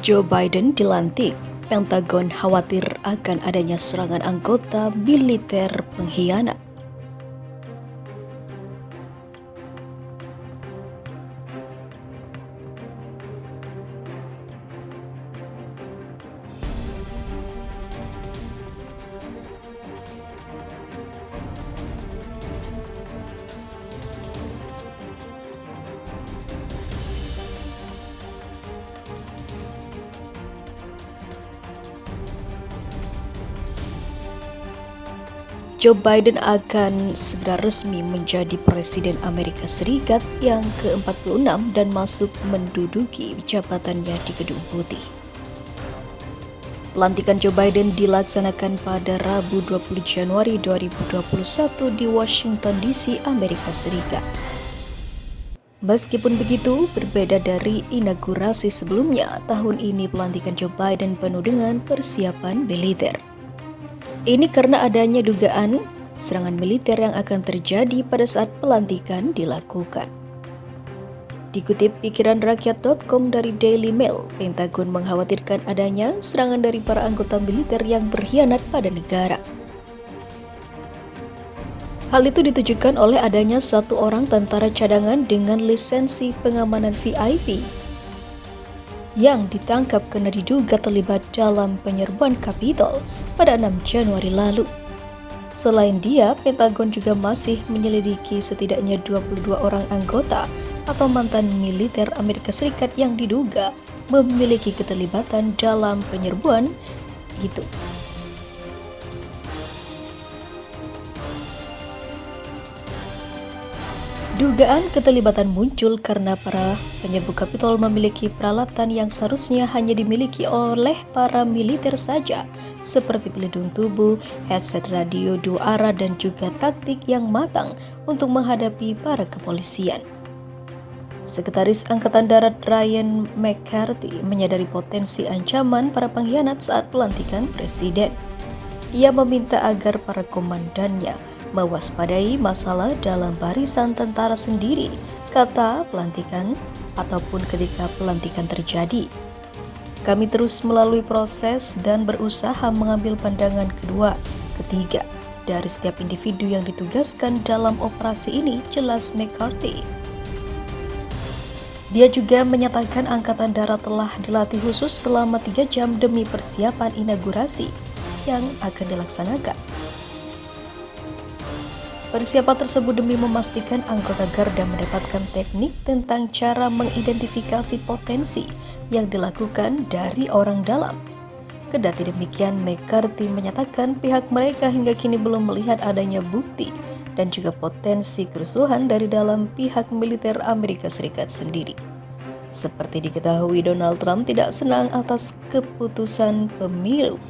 Joe Biden dilantik, Pentagon khawatir akan adanya serangan anggota militer pengkhianat. Joe Biden akan segera resmi menjadi Presiden Amerika Serikat yang ke-46 dan masuk menduduki jabatannya di Gedung Putih. Pelantikan Joe Biden dilaksanakan pada Rabu 20 Januari 2021 di Washington DC, Amerika Serikat. Meskipun begitu, berbeda dari inaugurasi sebelumnya, tahun ini pelantikan Joe Biden penuh dengan persiapan militer. Ini karena adanya dugaan serangan militer yang akan terjadi pada saat pelantikan dilakukan. Dikutip pikiranrakyat.com dari Daily Mail, Pentagon mengkhawatirkan adanya serangan dari para anggota militer yang berkhianat pada negara. Hal itu ditujukan oleh adanya satu orang tentara cadangan dengan lisensi pengamanan VIP yang ditangkap karena diduga terlibat dalam penyerbuan Kapitol pada 6 Januari lalu. Selain dia, Pentagon juga masih menyelidiki setidaknya 22 orang anggota atau mantan militer Amerika Serikat yang diduga memiliki keterlibatan dalam penyerbuan itu. Dugaan keterlibatan muncul karena para penyerbu Kapitol memiliki peralatan yang seharusnya hanya dimiliki oleh para militer saja, seperti pelindung tubuh, headset radio 2 arah, dan juga taktik yang matang untuk menghadapi para kepolisian. Sekretaris Angkatan Darat Ryan McCarthy menyadari potensi ancaman para pengkhianat saat pelantikan presiden. Ia meminta agar para komandannya mewaspadai masalah dalam barisan tentara sendiri, kata pelantikan ataupun ketika pelantikan terjadi. Kami terus melalui proses dan berusaha mengambil pandangan kedua, ketiga dari setiap individu yang ditugaskan dalam operasi ini, jelas McCarthy. Dia juga menyatakan Angkatan Darat telah dilatih khusus selama 3 jam demi persiapan inaugurasi yang akan dilaksanakan. Persiapan tersebut demi memastikan anggota Garda mendapatkan teknik tentang cara mengidentifikasi potensi yang dilakukan dari orang dalam. Kendati demikian, McCarthy menyatakan pihak mereka hingga kini belum melihat adanya bukti dan juga potensi kerusuhan dari dalam pihak militer Amerika Serikat sendiri. Seperti diketahui, Donald Trump tidak senang atas keputusan pemilu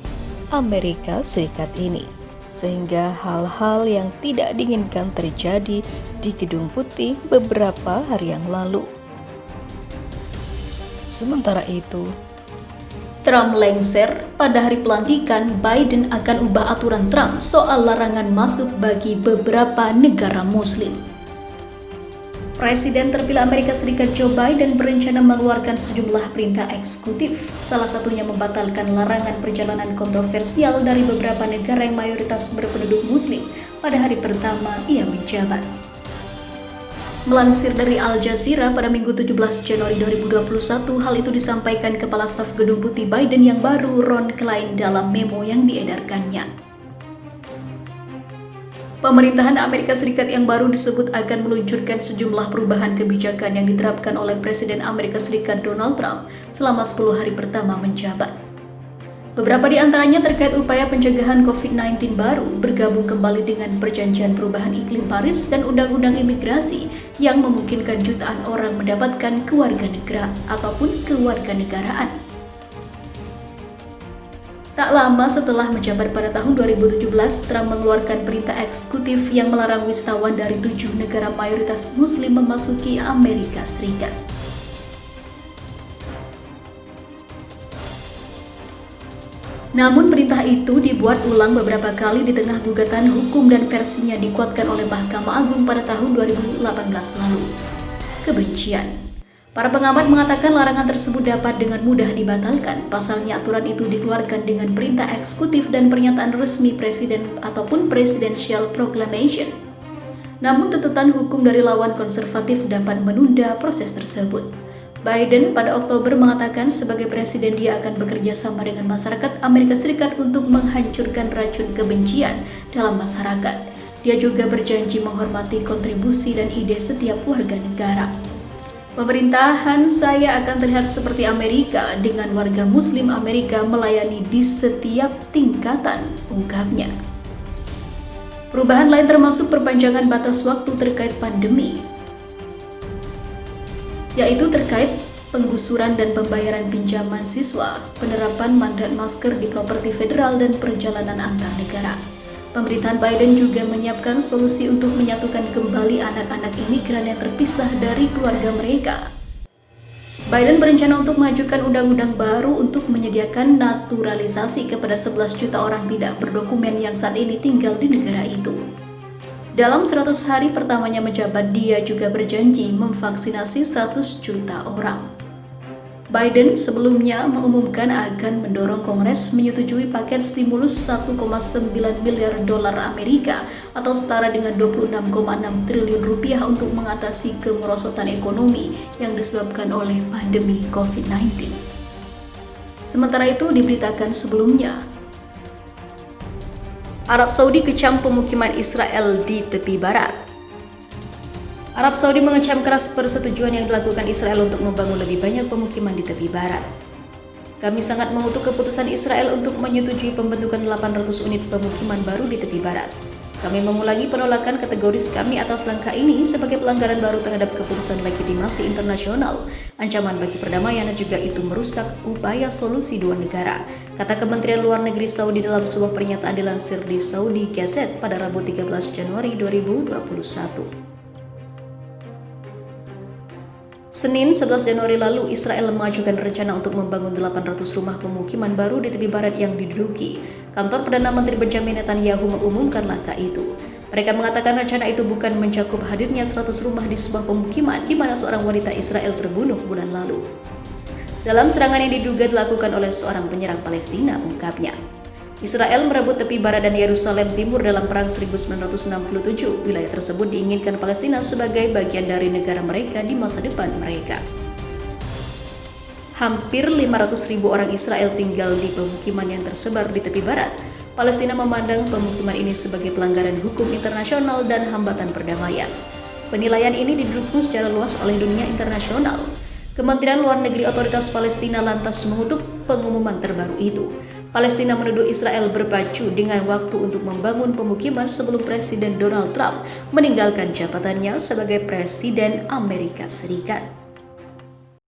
Amerika Serikat ini, sehingga hal-hal yang tidak diinginkan terjadi di Gedung Putih beberapa hari yang lalu. Sementara itu, Trump lengser pada hari pelantikan. Biden akan ubah aturan Trump soal larangan masuk bagi beberapa negara Muslim. Presiden terpilih Amerika Serikat Joe Biden berencana mengeluarkan sejumlah perintah eksekutif, salah satunya membatalkan larangan perjalanan kontroversial dari beberapa negara yang mayoritas berpenduduk Muslim pada hari pertama ia menjabat. Melansir dari Al Jazeera pada Minggu 17 Januari 2021, hal itu disampaikan Kepala Staf Gedung Putih Biden yang baru, Ron Klain, dalam memo yang diedarkannya. Pemerintahan Amerika Serikat yang baru disebut akan meluncurkan sejumlah perubahan kebijakan yang diterapkan oleh Presiden Amerika Serikat Donald Trump selama 10 hari pertama menjabat. Beberapa di antaranya terkait upaya pencegahan COVID-19 baru, bergabung kembali dengan Perjanjian Perubahan Iklim Paris dan Undang-Undang Imigrasi yang memungkinkan jutaan orang mendapatkan kewarganegaraan ataupun kewarganegaraan. Tak lama setelah menjabat pada tahun 2017, Trump mengeluarkan perintah eksekutif yang melarang wisatawan dari 7 negara mayoritas Muslim memasuki Amerika Serikat. Namun perintah itu dibuat ulang beberapa kali di tengah gugatan hukum dan versinya dikuatkan oleh Mahkamah Agung pada tahun 2018 lalu. Kebencian. Para pengamat mengatakan larangan tersebut dapat dengan mudah dibatalkan. Pasalnya aturan itu dikeluarkan dengan perintah eksekutif dan pernyataan resmi presiden ataupun presidential proclamation. Namun tuntutan hukum dari lawan konservatif dapat menunda proses tersebut. Biden pada Oktober mengatakan sebagai presiden dia akan bekerja sama dengan masyarakat Amerika Serikat untuk menghancurkan racun kebencian dalam masyarakat. Dia juga berjanji menghormati kontribusi dan ide setiap warga negara. Pemerintahan saya akan terlihat seperti Amerika dengan warga Muslim Amerika melayani di setiap tingkatan, ungkapnya. Perubahan lain termasuk perpanjangan batas waktu terkait pandemi, yaitu terkait penggusuran dan pembayaran pinjaman siswa, penerapan mandat masker di properti federal dan perjalanan antar negara. Pemerintahan Biden juga menyiapkan solusi untuk menyatukan kembali anak-anak imigran yang terpisah dari keluarga mereka. Biden berencana untuk mengajukan undang-undang baru untuk menyediakan naturalisasi kepada 11 juta orang tidak berdokumen yang saat ini tinggal di negara itu. Dalam 100 hari pertamanya menjabat, dia juga berjanji memvaksinasi 100 juta orang. Biden sebelumnya mengumumkan akan mendorong Kongres menyetujui paket stimulus 1,9 miliar dolar Amerika atau setara dengan 26,6 triliun rupiah untuk mengatasi kemerosotan ekonomi yang disebabkan oleh pandemi COVID-19. Sementara itu diberitakan sebelumnya, Arab Saudi kecam pemukiman Israel di tepi barat. Arab Saudi mengecam keras persetujuan yang dilakukan Israel untuk membangun lebih banyak pemukiman di tepi barat. Kami sangat mengutuk keputusan Israel untuk menyetujui pembentukan 800 unit pemukiman baru di tepi barat. Kami mengulangi penolakan kategoris kami atas langkah ini sebagai pelanggaran baru terhadap keputusan legitimasi internasional, ancaman bagi perdamaian dan juga itu merusak upaya solusi dua negara, kata Kementerian Luar Negeri Saudi dalam sebuah pernyataan dilansir di Saudi Gazette pada Rabu 13 Januari 2021. Senin 11 Januari lalu, Israel mengajukan rencana untuk membangun 800 rumah pemukiman baru di tepi barat yang diduduki. Kantor Perdana Menteri Benjamin Netanyahu mengumumkan langkah itu. Mereka mengatakan rencana itu bukan mencakup hadirnya 100 rumah di sebuah pemukiman di mana seorang wanita Israel terbunuh bulan lalu. Dalam serangan yang diduga dilakukan oleh seorang penyerang Palestina, ungkapnya. Israel merebut tepi barat dan Yerusalem Timur dalam Perang 1967. Wilayah tersebut diinginkan Palestina sebagai bagian dari negara mereka di masa depan mereka. Hampir 500.000 orang Israel tinggal di pemukiman yang tersebar di tepi barat. Palestina memandang pemukiman ini sebagai pelanggaran hukum internasional dan hambatan perdamaian. Penilaian ini didukung secara luas oleh dunia internasional. Kementerian Luar Negeri Otoritas Palestina lantas mengutuk pengumuman terbaru itu. Palestina menuduh Israel berpacu dengan waktu untuk membangun pemukiman sebelum Presiden Donald Trump meninggalkan jabatannya sebagai Presiden Amerika Serikat.